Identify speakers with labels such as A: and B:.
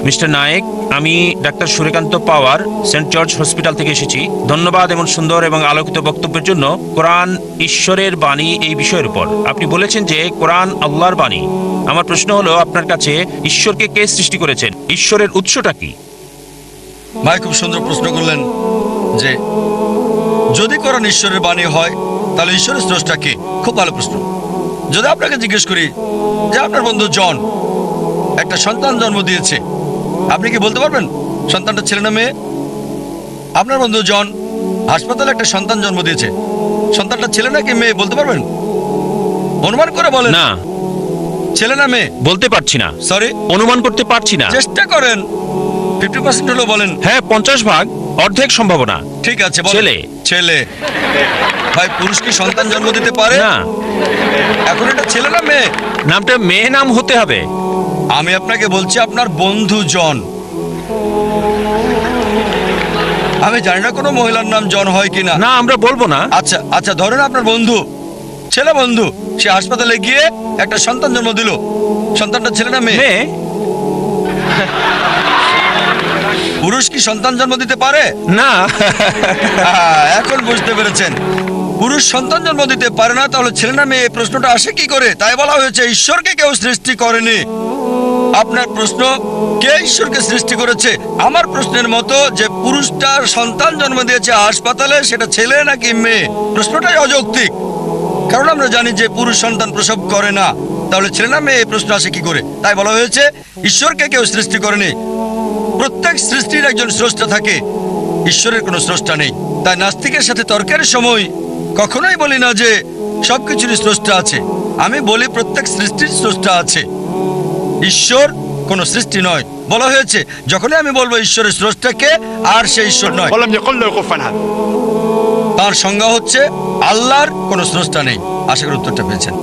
A: Mister Naik, আমি doctor Suryakanta পাওয়ার Saint George hospital থেকে এসেছি। ধন্যবাদ এমন সুন্দর এবং আলোকিত বক্তব্যের জন্য। কোরআন ঈশ্বরের বাণী এই বিষয়ের উপর আপনি বলেছেন যে কোরআন আল্লাহর বাণী। আমার প্রশ্ন হলো, আপনার কাছে ঈশ্বরকে কে সৃষ্টি করেছেন? ঈশ্বরের উৎসটা কি?
B: ভাই খুব সুন্দর প্রশ্ন করলেন যে যদি কোরআন ঈশ্বরের বাণী হয় তাহলে ঈশ্বরের স্রষ্টা কে। খুব ভালো প্রশ্ন। যদি আপনাকে জিজ্ঞেস করি যে আপনার বন্ধু জন একটা সন্তান জন্ম দিয়েছে, আপনি কি বলতে পারবেন সন্তানটা ছেলে না মেয়ে? আপনার বন্ধু জন হাসপাতালে একটা সন্তান জন্ম দিয়েছে, সন্তানটা ছেলে নাকি মেয়ে বলতে পারবেন? অনুমান করে বলেন।
A: না,
B: ছেলে না মেয়ে
A: বলতে পারছি না।
B: সরি,
A: অনুমান করতে পারছি না।
B: চেষ্টা করেন। 50% হলো বলেন।
A: হ্যাঁ, 50 ভাগ, অর্ধেক সম্ভাবনা।
B: ঠিক আছে, বলেন।
A: ছেলে।
B: ছেলে। ভাই পুরুষ কি সন্তান জন্ম দিতে পারে?
A: না।
B: এখন এটা ছেলে না মেয়ে?
A: নামটা মেয়ে নাম হতে হবে।
B: আমি আপনাকে বলছি আপনার বন্ধু জন। আমি জানি না কোনো মহিলার নাম জন হয় কিনা।
A: না, আমরা বলবো না।
B: আচ্ছা আচ্ছা, ধরেন আপনার বন্ধু, ছেলে বন্ধু, সে হাসপাতালে গিয়ে একটা সন্তান জন্ম দিল। সন্তানটা ছেলে না মেয়ে?
A: মেয়ে।
B: পুরুষ কি সন্তান জন্ম দিতে পারে?
A: না।
B: এখন বুঝতে পেরেছেন, পুরুষ সন্তান জন্ম দিতে পারে না, তাহলে ছেলে না মেয়ে প্রশ্নটা আসে কি করে? তাই বলা হয়েছে ঈশ্বরকে কেউ সৃষ্টি করেনি। আপনার প্রশ্ন কে ঈশ্বরকে সৃষ্টি করেছে, আমার প্রশ্নের মতো যে পুরুষটার সন্তান জন্ম দিয়েছে হাসপাতালে, সেটা ছেলে নাকি মেয়ে, প্রশ্নটাই অযৌক্তিক। কারণ আমরা জানি যে পুরুষ সন্তান প্রসব করে না, তাহলে ছেলে না মেয়ে এই প্রশ্ন আসে কি করে? তাই বলা হয়েছে ঈশ্বরকে কেউ সৃষ্টি করেনি। প্রত্যেক সৃষ্টির একজন স্রষ্টা থাকে, ঈশ্বরের কোনো স্রষ্টা নেই। তাই নাস্তিকের সাথে তর্কের সময় কখনোই বলি না যে সবকিছুরই স্রষ্টা আছে। আমি বলি প্রত্যেক সৃষ্টির স্রষ্টা আছে, ঈশ্বর কোনো সৃষ্টি নয়। বলা হয়েছে যখনই আমি বলবো ঈশ্বরের স্রষ্টাকে, আর সে ঈশ্বর নয়। তার সংজ্ঞা হচ্ছে আল্লাহর কোনো স্রষ্টা নেই। আশা করি উত্তরটা পেয়েছেন।